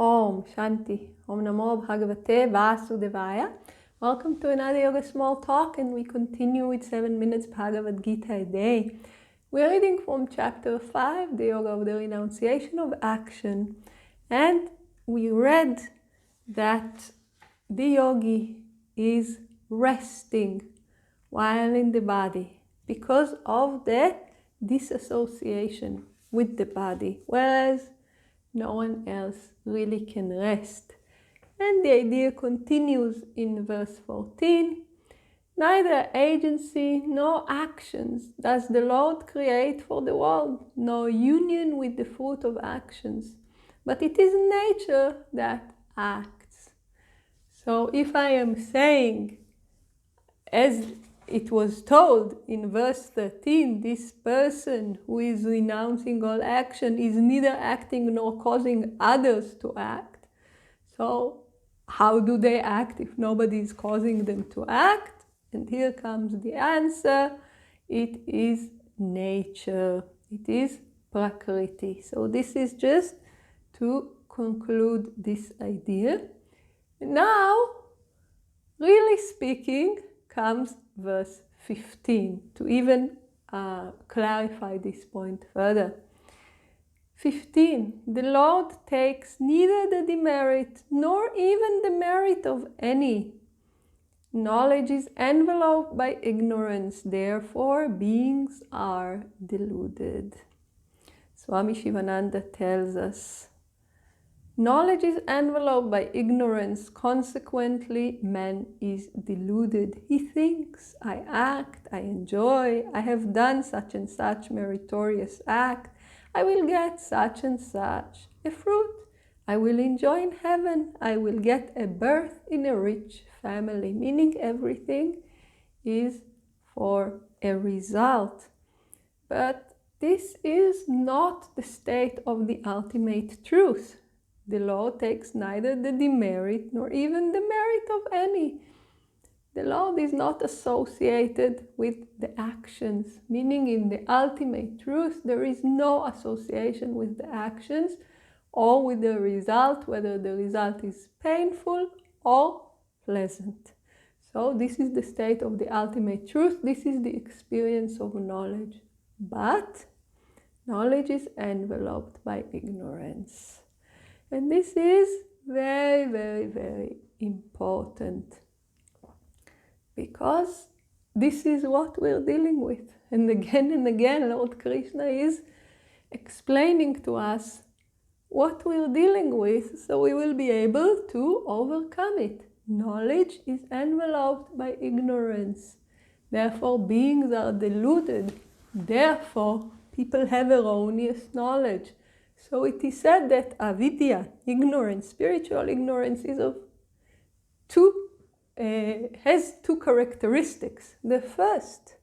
Om Shanti. Om Namo Bhagavate Vasudevaya. Welcome to another Yoga Small Talk, and we continue with 7 minutes Bhagavad Gita a day. We're reading from chapter 5, the Yoga of the Renunciation of Action. And we read that the yogi is resting while in the body because of the disassociation with the body, whereas no one else really can rest. And the idea continues in verse 14. Neither agency nor actions does the Lord create for the world, nor union with the fruit of actions, but it is nature that acts. So if I am saying, as it was told in verse 13, this person who is renouncing all action is neither acting nor causing others to act. So how do they act if nobody is causing them to act? And here comes the answer. It is nature. It is Prakriti. So this is just to conclude this idea. Now, really speaking, comes verse 15 to even clarify this point further. 15. The Lord takes neither the demerit nor even the merit of any. Knowledge is enveloped by ignorance, therefore beings are deluded. Swami Shivananda tells us, knowledge is enveloped by ignorance, consequently man is deluded. He thinks, I act, I enjoy, I have done such and such meritorious act, I will get such and such a fruit. I will enjoy in heaven. I will get a birth in a rich family. Meaning everything is for a result. But this is not the state of the ultimate truth. The Lord takes neither the demerit nor even the merit of any. The Lord is not associated with the actions, meaning in the ultimate truth, there is no association with the actions or with the result, whether the result is painful or pleasant. So this is the state of the ultimate truth. This is the experience of knowledge. But knowledge is enveloped by ignorance. And this is very, very, very important. Because this is what we're dealing with. And again, Lord Krishna is explaining to us what we're dealing with, so we will be able to overcome it. Knowledge is enveloped by ignorance. Therefore, beings are deluded. Therefore, people have erroneous knowledge. So it is said that avidya, ignorance, spiritual ignorance, is of has two characteristics. The first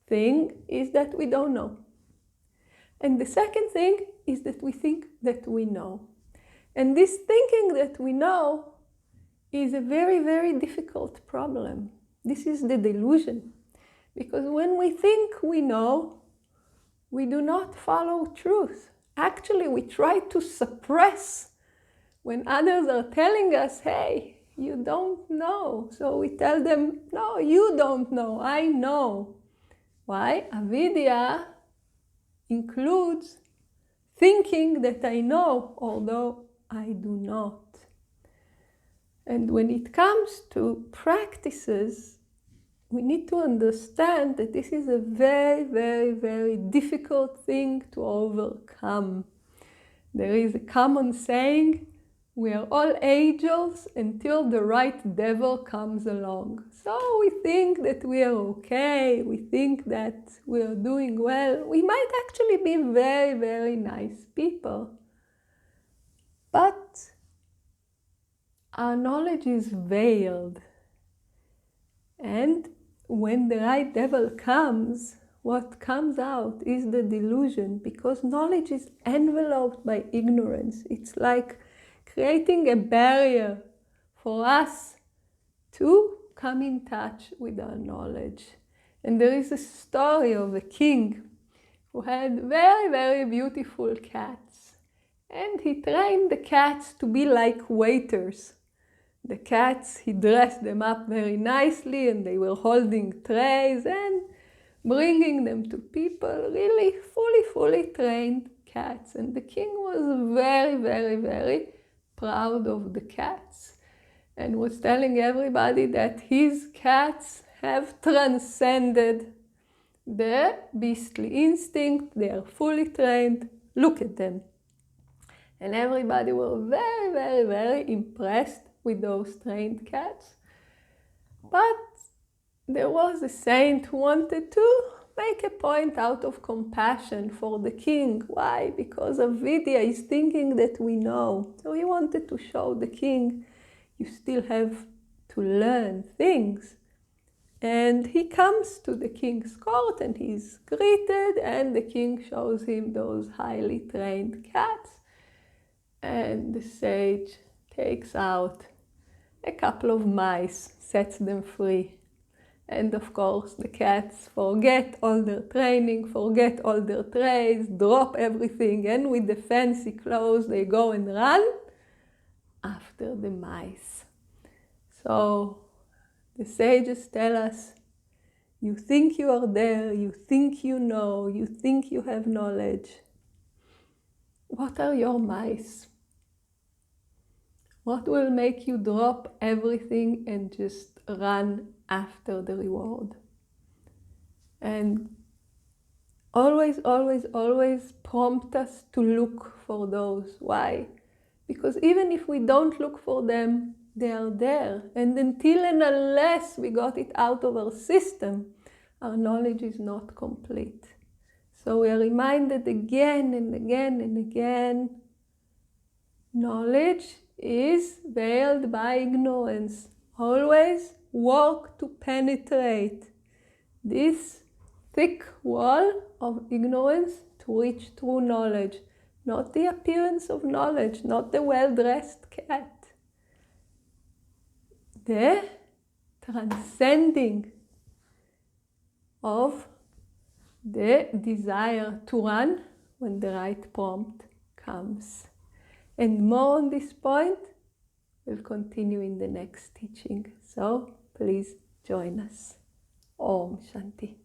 thing is that we don't know. And the second thing is that we think that we know. And this thinking that we know is a very, very difficult problem. This is the delusion. Because when we think we know, we do not follow truth. Actually, we try to suppress when others are telling us, hey, you don't know. So we tell them, no, you don't know, I know. Why? Avidya includes thinking that I know, although I do not. And when it comes to practices, we need to understand that this is a very, very, very difficult thing to overcome. There is a common saying, we are all angels until the right devil comes along. So we think that we are okay, we think that we are doing well. We might actually be very, very nice people. But our knowledge is veiled. And when the right devil comes, what comes out is the delusion, because knowledge is enveloped by ignorance. It's like creating a barrier for us to come in touch with our knowledge. And there is a story of a king who had very, very beautiful cats. And he trained the cats to be like waiters. The cats, he dressed them up very nicely, and they were holding trays and bringing them to people, really fully trained cats. And the king was very, very, very proud of the cats and was telling everybody that his cats have transcended the beastly instinct. They are fully trained. Look at them. And everybody were very, very, very impressed with those trained cats. But there was a saint who wanted to make a point out of compassion for the king. Why? Because Avidya is thinking that we know. So he wanted to show the king, you still have to learn things. And he comes to the king's court and he's greeted, and the king shows him those highly trained cats. And the sage takes out a couple of mice, sets them free. And of course, the cats forget all their training, forget all their trays, drop everything, and with the fancy clothes, they go and run after the mice. So the sages tell us, you think you are there, you think you know, you think you have knowledge. What are your mice? What will make you drop everything and just run after the reward? And always, always, always prompt us to look for those. Why? Because even if we don't look for them, they are there. And until and unless we got it out of our system, our knowledge is not complete. So we are reminded again and again and again, knowledge is veiled by ignorance. Always work to penetrate this thick wall of ignorance to reach true knowledge. Not the appearance of knowledge, not the well-dressed cat. The transcending of the desire to run when the right prompt comes. And more on this point will continue in the next teaching. So please join us. Om Shanti.